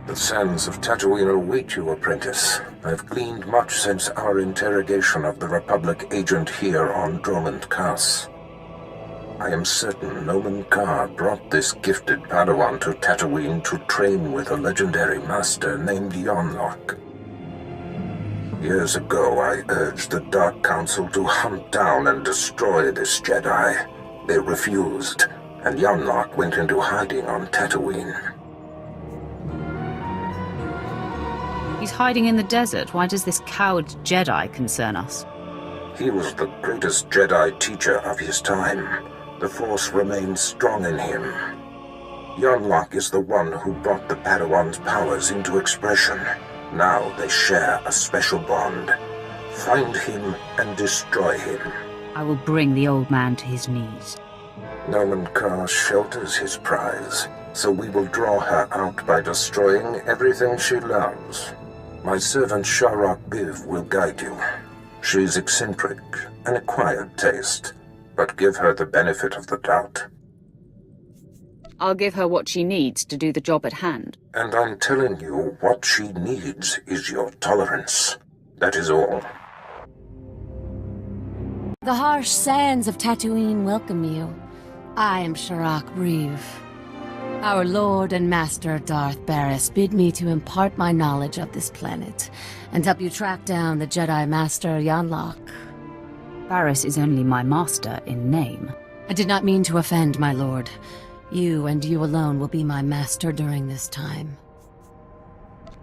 The sands of Tatooine await you, apprentice. I've gleaned much since our interrogation of the Republic agent here on Dromund Kaas. I am certain Nomen Karr brought this gifted Padawan to Tatooine to train with a legendary master named Yonlock. Years ago, I urged the Dark Council to hunt down and destroy this Jedi. They refused, and Yonlock went into hiding on Tatooine. He's hiding in the desert. Why does this coward Jedi concern us? He was the greatest Jedi teacher of his time. The Force remains strong in him. Yonlock is the one who brought the Padawan's powers into expression. Now they share a special bond. Find him and destroy him. I will bring the old man to his knees. Nomen Karr shelters his prize, so we will draw her out by destroying everything she loves. My servant Sharok Biv will guide you. She's eccentric, an acquired taste, but give her the benefit of the doubt. I'll give her what she needs to do the job at hand. And I'm telling you, what she needs is your tolerance. That is all. The harsh sands of Tatooine welcome you. I am Sharok Breeve. Our Lord and Master Darth Barris bid me to impart my knowledge of this planet and help you track down the Jedi Master Yonlock. Barris is only my master in name. I did not mean to offend, my lord. You and you alone will be my master during this time.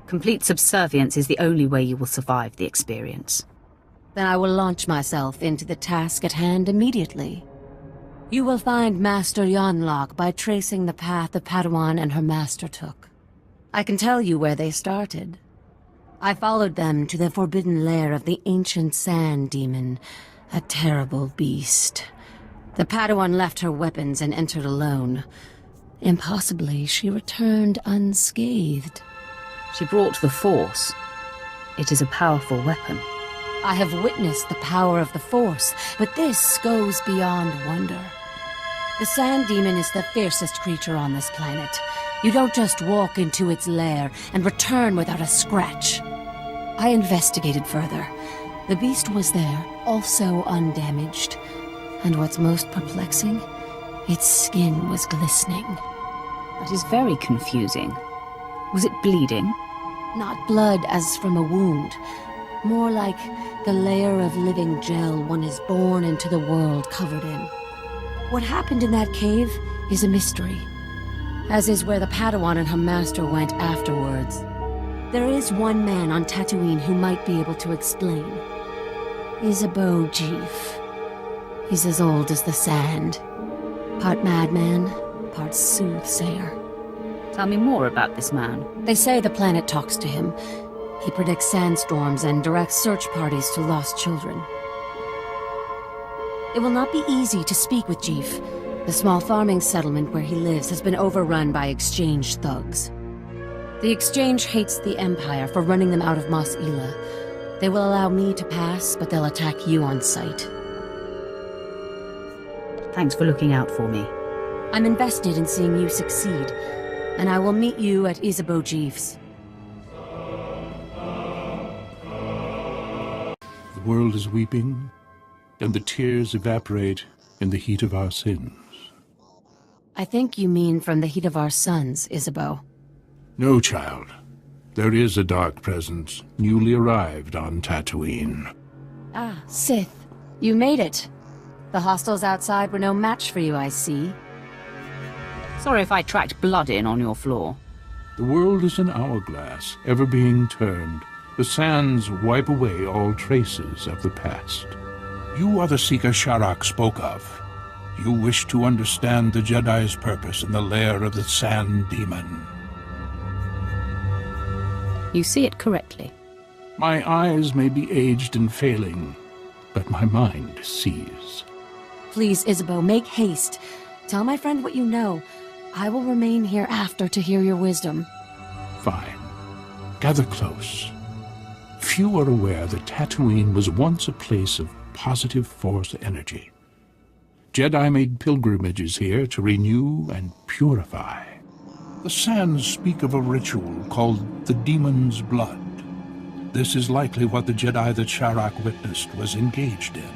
Complete subservience is the only way you will survive the experience. Then I will launch myself into the task at hand immediately. You will find Master Yonlock by tracing the path the Padawan and her master took. I can tell you where they started. I followed them to the forbidden lair of the ancient sand demon, a terrible beast. The Padawan left her weapons and entered alone. Impossibly, she returned unscathed. She brought the Force. It is a powerful weapon. I have witnessed the power of the Force, but this goes beyond wonder. The Sand Demon is the fiercest creature on this planet. You don't just walk into its lair and return without a scratch. I investigated further. The beast was there, also undamaged. And what's most perplexing? Its skin was glistening. That is very confusing. Was it bleeding? Not blood as from a wound. More like the layer of living gel one is born into the world covered in. What happened in that cave is a mystery, as is where the Padawan and her master went afterwards. There is one man on Tatooine who might be able to explain. SWTOR. He's as old as the sand. Part madman, part soothsayer. Tell me more about this man. They say the planet talks to him. He predicts sandstorms and directs search parties to lost children. It will not be easy to speak with Jeef. The small farming settlement where he lives has been overrun by Exchange thugs. The Exchange hates the Empire for running them out of Mos Ela. They will allow me to pass, but they'll attack you on sight. Thanks for looking out for me. I'm invested in seeing you succeed, and I will meet you at Isabeau Jeef's. The world is weeping, and the tears evaporate in the heat of our sins. I think you mean from the heat of our suns, Isabeau. No, child. There is a dark presence, newly arrived on Tatooine. Ah, Sith. You made it. The hostiles outside were no match for you, I see. Sorry if I tracked blood in on your floor. The world is an hourglass, ever being turned. The sands wipe away all traces of the past. You are the Seeker Sharok spoke of. You wish to understand the Jedi's purpose in the lair of the Sand Demon. You see it correctly. My eyes may be aged and failing, but my mind sees. Please, Isabeau, make haste. Tell my friend what you know. I will remain here after to hear your wisdom. Fine. Gather close. Few are aware that Tatooine was once a place of positive Force energy. Jedi made pilgrimages here to renew and purify. The sands speak of a ritual called the Demon's Blood. This is likely what the Jedi that Sharak witnessed was engaged in.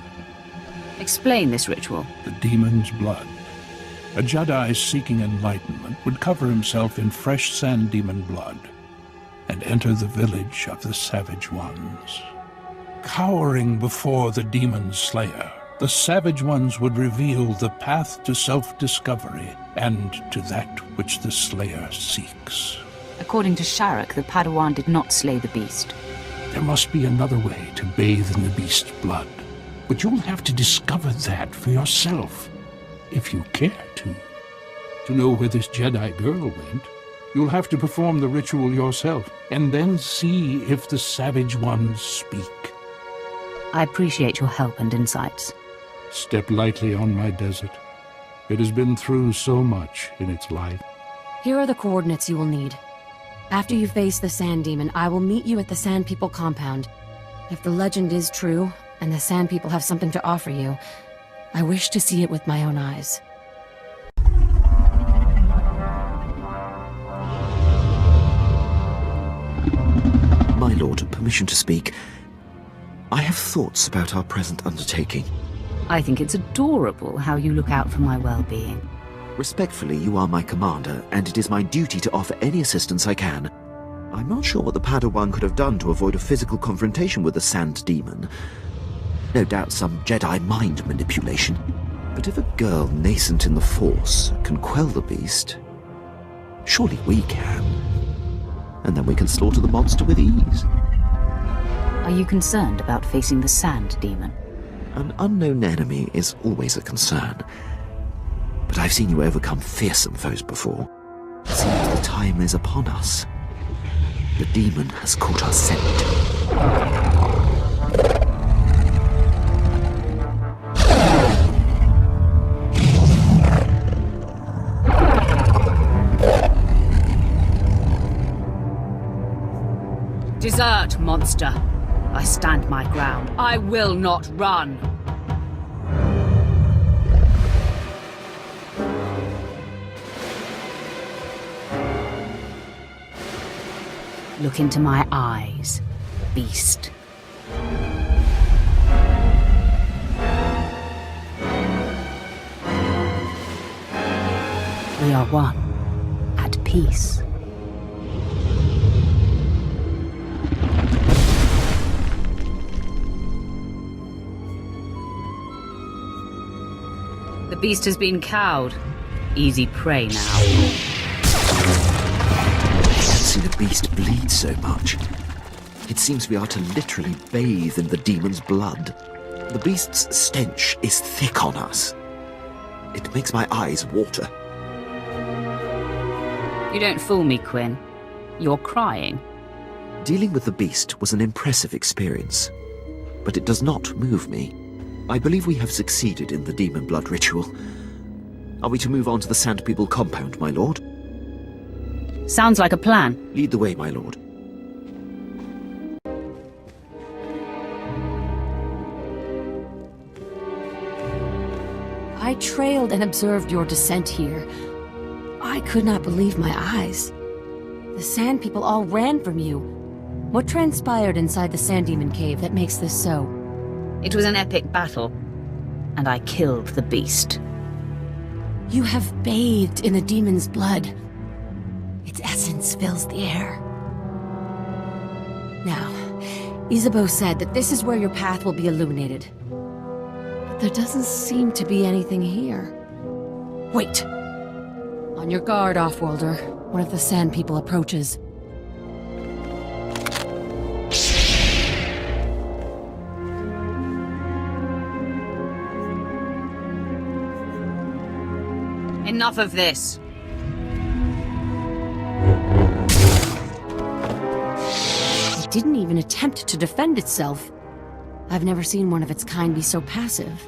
Explain this ritual. The Demon's Blood. A Jedi seeking enlightenment would cover himself in fresh sand demon blood and enter the village of the Savage Ones. Cowering before the Demon Slayer, the Savage Ones would reveal the path to self-discovery and to that which the Slayer seeks. According to Sharak, the Padawan did not slay the beast. There must be another way to bathe in the beast's blood, but you'll have to discover that for yourself, if you care to. To know where this Jedi girl went, you'll have to perform the ritual yourself, and then see if the Savage Ones speak. I appreciate your help and insights. Step lightly on my desert. It has been through so much in its life. Here are the coordinates you will need. After you face the Sand Demon, I will meet you at the Sand People compound. If the legend is true, and the Sand People have something to offer you, I wish to see it with my own eyes. My lord, permission to speak. I have thoughts about our present undertaking. I think it's adorable how you look out for my well-being. Respectfully, you are my commander, and it is my duty to offer any assistance I can. I'm not sure what the Padawan could have done to avoid a physical confrontation with the Sand Demon. No doubt some Jedi mind manipulation. But if a girl nascent in the Force can quell the beast, surely we can. And then we can slaughter the monster with ease. Are you concerned about facing the Sand Demon? An unknown enemy is always a concern. But I've seen you overcome fearsome foes before. It seems the time is upon us. The demon has caught our scent. Desert, monster! I stand my ground. I will not run! Look into my eyes, beast. We are one, at peace. The beast has been cowed. Easy prey now. See the beast bleed so much. It seems we are to literally bathe in the demon's blood. The beast's stench is thick on us. It makes my eyes water. You don't fool me, Quinn. You're crying. Dealing with the beast was an impressive experience, but it does not move me. I believe we have succeeded in the demon blood ritual. Are we to move on to the Sand People compound, my lord? Sounds like a plan. Lead the way, my lord. I trailed and observed your descent here. I could not believe my eyes. The Sand People all ran from you. What transpired inside the Sand Demon cave that makes this so? It was an epic battle, and I killed the beast. You have bathed in the demon's blood. Its essence fills the air. Now, Isabeau said that this is where your path will be illuminated. But there doesn't seem to be anything here. Wait! On your guard, Offworlder. One of the Sand People approaches. Enough of this. It didn't even attempt to defend itself. I've never seen one of its kind be so passive.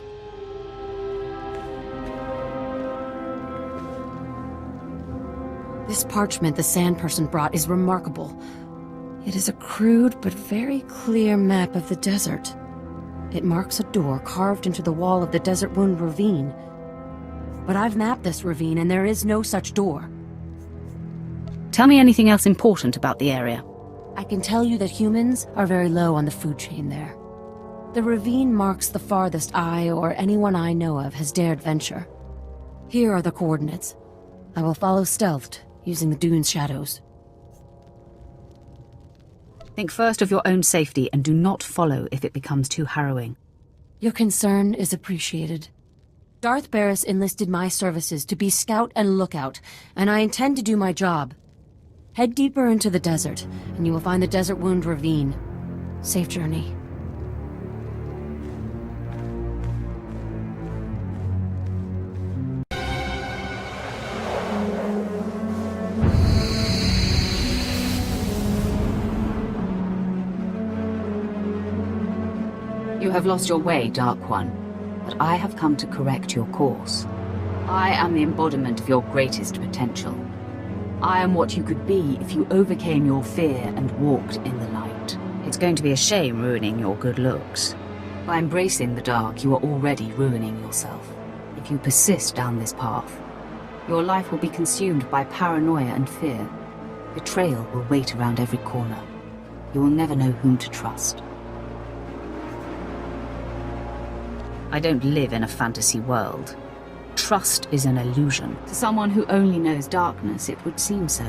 This parchment the Sand Person brought is remarkable. It is a crude but very clear map of the desert. It marks a door carved into the wall of the Desert Wound Ravine. But I've mapped this ravine and there is no such door. Tell me anything else important about the area. I can tell you that humans are very low on the food chain there. The ravine marks the farthest I or anyone I know of has dared venture. Here are the coordinates. I will follow stealthed, using the dune's shadows. Think first of your own safety and do not follow if it becomes too harrowing. Your concern is appreciated. Darth Barris enlisted my services to be scout and lookout, and I intend to do my job. Head deeper into the desert, and you will find the Desert Wound Ravine. Safe journey. You have lost your way, Dark One, but I have come to correct your course. I am the embodiment of your greatest potential. I am what you could be if you overcame your fear and walked in the light. It's going to be a shame ruining your good looks. By embracing the dark, you are already ruining yourself. If you persist down this path, your life will be consumed by paranoia and fear. Betrayal will wait around every corner. You will never know whom to trust. I don't live in a fantasy world. Trust is an illusion. To someone who only knows darkness, it would seem so.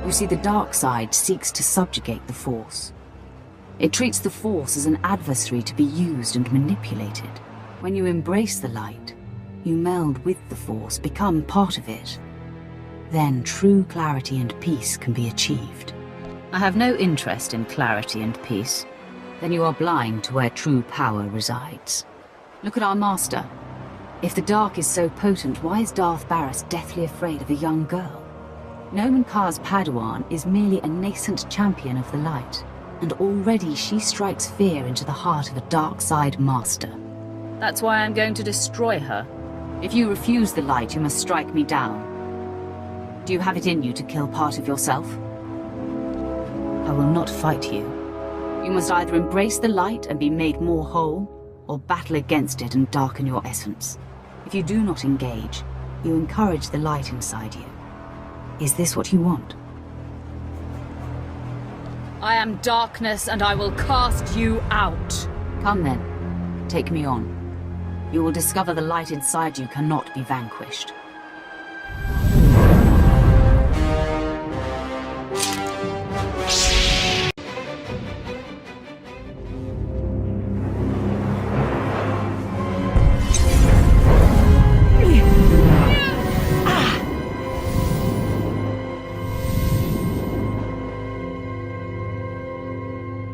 You see, the dark side seeks to subjugate the Force. It treats the Force as an adversary to be used and manipulated. When you embrace the light, you meld with the Force, become part of it. Then true clarity and peace can be achieved. I have no interest in clarity and peace. Then you are blind to where true power resides. Look at our master. If the dark is so potent, why is Darth Barris deathly afraid of a young girl? Nomen Karr's Padawan is merely a nascent champion of the light, and already she strikes fear into the heart of a dark side master. That's why I'm going to destroy her. If you refuse the light, you must strike me down. Do you have it in you to kill part of yourself? I will not fight you. You must either embrace the light and be made more whole, or battle against it and darken your essence. If you do not engage, you encourage the light inside you. Is this what you want? I am darkness, and I will cast you out. Come then, take me on. You will discover the light inside you cannot be vanquished.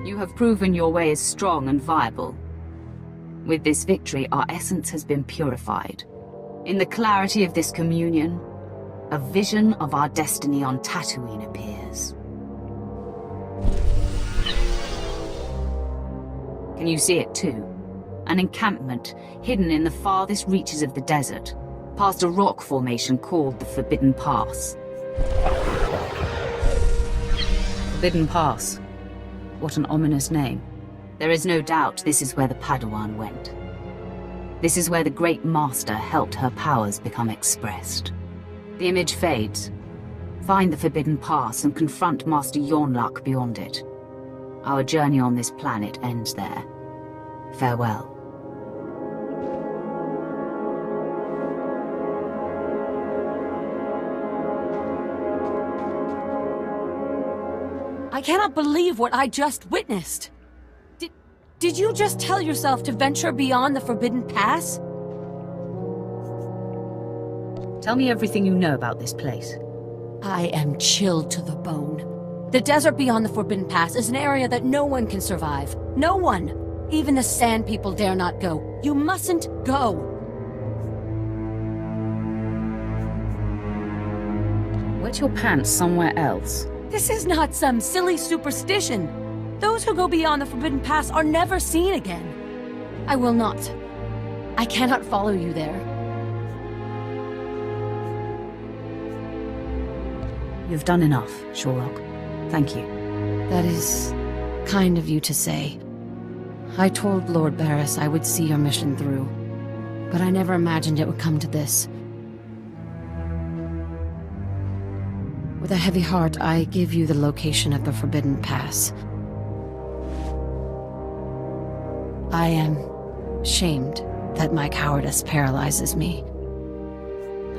You have proven your way is strong and viable. With this victory, our essence has been purified. In the clarity of this communion, a vision of our destiny on Tatooine appears. Can you see it too? An encampment hidden in the farthest reaches of the desert, past a rock formation called the Forbidden Pass. Forbidden Pass. What an ominous name. There is no doubt this is where the Padawan went. This is where the Great Master helped her powers become expressed. The image fades. Find the Forbidden Pass and confront Master Yonlak beyond it. Our journey on this planet ends there. Farewell. I cannot believe what I just witnessed. Did you just tell yourself to venture beyond the Forbidden Pass? Tell me everything you know about this place. I am chilled to the bone. The desert beyond the Forbidden Pass is an area that no one can survive. No one! Even the Sand People dare not go. You mustn't go! Wet your pants somewhere else. This is not some silly superstition. Those who go beyond the Forbidden Pass are never seen again. I will not. I cannot follow you there. You've done enough, Sherlock. Thank you. That is kind of you to say. I told Lord Barris I would see your mission through. but I never imagined it would come to this. With a heavy heart, I give you the location of the Forbidden Pass. I am shamed that my cowardice paralyzes me.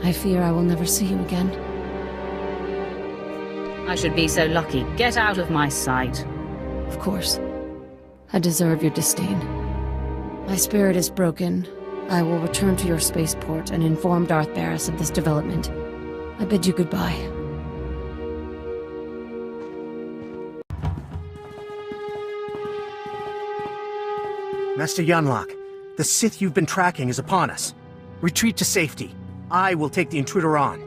I fear I will never see you again. I should be so lucky. Get out of my sight. Of course. I deserve your disdain. My spirit is broken. I will return to your spaceport and inform Darth Barris of this development. I bid you goodbye. Master Yunlock, the Sith you've been tracking is upon us. Retreat to safety. I will take the intruder on.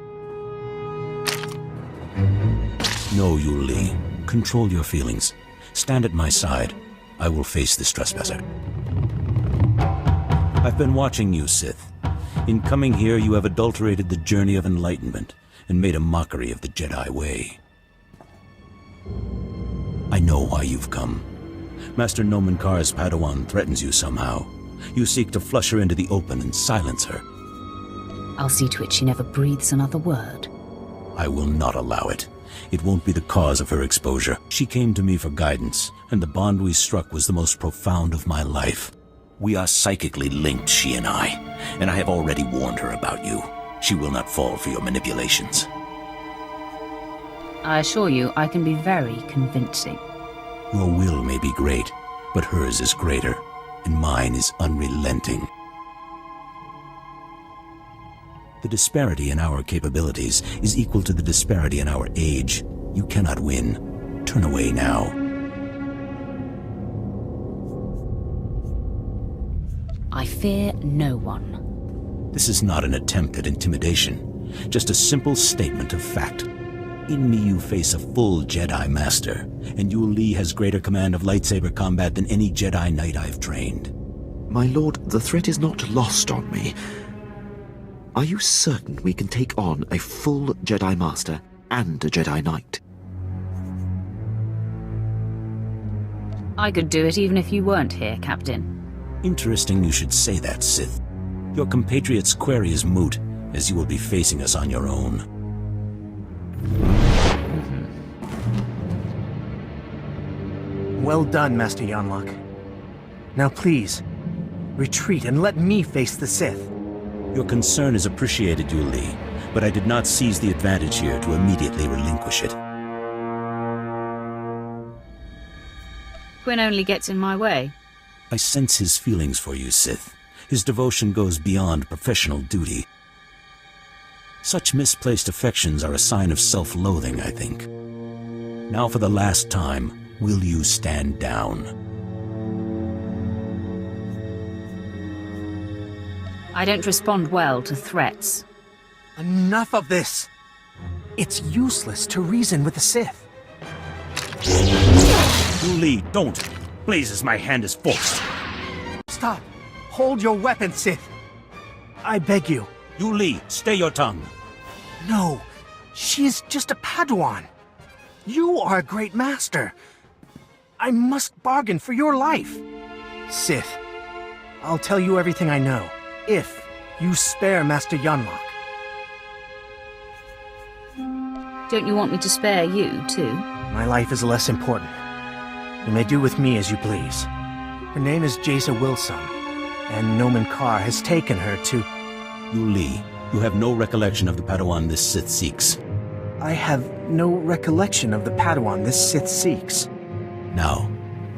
No, Yu Li. Control your feelings. Stand at my side. I will face this trespasser. I've been watching you, Sith. In coming here, you have adulterated the journey of enlightenment and made a mockery of the Jedi way. I know why you've come. Master Nomen Kar's Padawan threatens you somehow. You seek to flush her into the open and silence her. I'll see to it she never breathes another word. I will not allow it. It won't be the cause of her exposure. She came to me for guidance, and the bond we struck was the most profound of my life. We are psychically linked, she and I have already warned her about you. She will not fall for your manipulations. I assure you, I can be very convincing. Your will may be great, but hers is greater, and mine is unrelenting. The disparity in our capabilities is equal to the disparity in our age. You cannot win. Turn away now. I fear no one. This is not an attempt at intimidation, just a simple statement of fact. In me you face a full Jedi Master, and Yu Li has greater command of lightsaber combat than any Jedi Knight I've trained. My lord, the threat is not lost on me. Are you certain we can take on a full Jedi Master and a Jedi Knight? I could do it even if you weren't here, Captain. Interesting you should say that, Sith. Your compatriot's query is moot, as you will be facing us on your own. Well done, Master Yunlock. Now please, retreat and let me face the Sith. Your concern is appreciated, Yu Li, but I did not seize the advantage here to immediately relinquish it. Quinn only gets in my way. I sense his feelings for you, Sith. His devotion goes beyond professional duty. Such misplaced affections are a sign of self-loathing, I think. Now for the last time, will you stand down? I don't respond well to threats. Enough of this! It's useless to reason with the Sith. Yu Li, don't! Blazes, my hand is forced. Stop! Hold your weapon, Sith! I beg you. Yu Li, stay your tongue. No, she is just a Padawan. You are a great master. I must bargain for your life. Sith, I'll tell you everything I know, if you spare Master Yunlock. Don't you want me to spare you, too? My life is less important. You may do with me as you please. Her name is Jaisa Wilson, and Nomen Karr has taken her to... Yu Li, you have no recollection of the Padawan this Sith seeks. I have no recollection of the Padawan this Sith seeks. Now,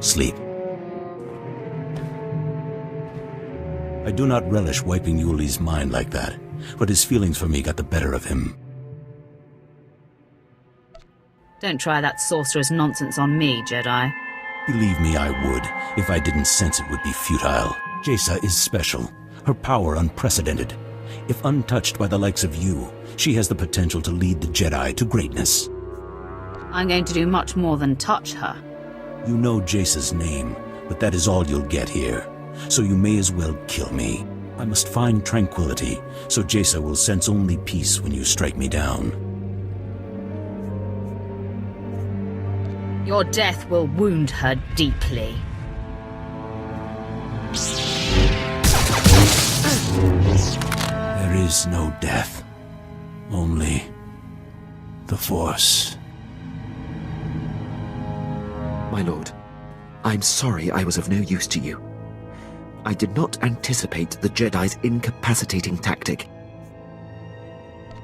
sleep. I do not relish wiping Yu Li's mind like that, but his feelings for me got the better of him. Don't try that sorcerer's nonsense on me, Jedi. Believe me, I would, if I didn't sense it would be futile. Jaisa is special, her power unprecedented. If untouched by the likes of you, she has the potential to lead the Jedi to greatness. I'm going to do much more than touch her. You know Jaisa's name, but that is all you'll get here. So you may as well kill me. I must find tranquility, so Jaisa will sense only peace when you strike me down. Your death will wound her deeply. is no death. Only the Force. My lord, I'm sorry I was of no use to you. I did not anticipate the Jedi's incapacitating tactic.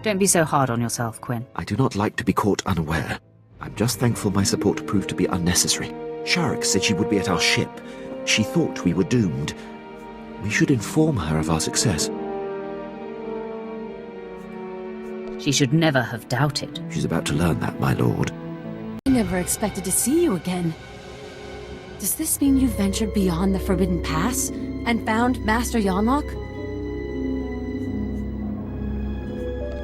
Don't be so hard on yourself, Quinn. I do not like to be caught unaware. I'm just thankful my support proved to be unnecessary. Sharrock said she would be at our ship. She thought we were doomed. We should inform her of our success. She should never have doubted. She's about to learn that, my lord. I never expected to see you again. Does this mean you ventured beyond the Forbidden Pass and found Master Yonlock?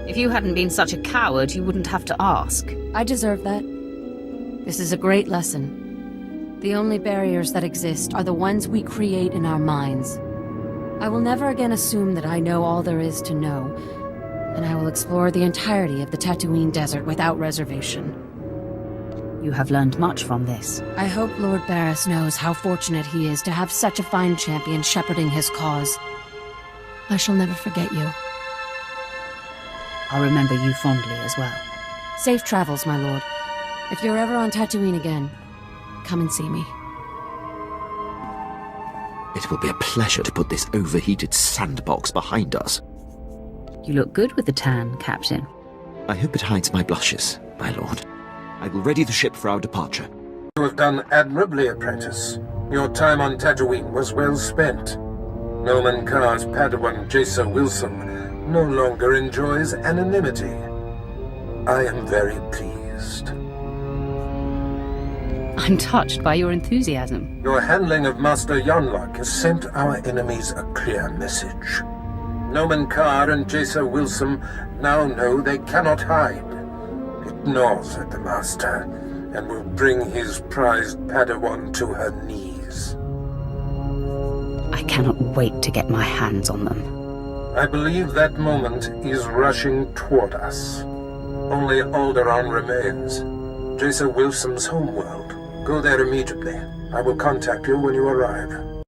If you hadn't been such a coward, you wouldn't have to ask. I deserve that. This is a great lesson. The only barriers that exist are the ones we create in our minds. I will never again assume that I know all there is to know, and I will explore the entirety of the Tatooine Desert without reservation. You have learned much from this. I hope Lord Barris knows how fortunate he is to have such a fine champion shepherding his cause. I shall never forget you. I'll remember you fondly as well. Safe travels, my lord. If you're ever on Tatooine again, come and see me. It will be a pleasure to put this overheated sandbox behind us. You look good with the tan, Captain. I hope it hides my blushes, my lord. I will ready the ship for our departure. You have done admirably, apprentice. Your time on Tatooine was well spent. Noman Carr's Padawan Jacer Wilson no longer enjoys anonymity. I am very pleased. I'm touched by your enthusiasm. Your handling of Master Yonlock has sent our enemies a clear message. Noman Carr and Jacer Wilson now know they cannot hide. It gnaws at the Master, and will bring his prized Padawan to her knees. I cannot wait to get my hands on them. I believe that moment is rushing toward us. Only Alderaan remains. Jacer Wilson's homeworld. Go there immediately. I will contact you when you arrive.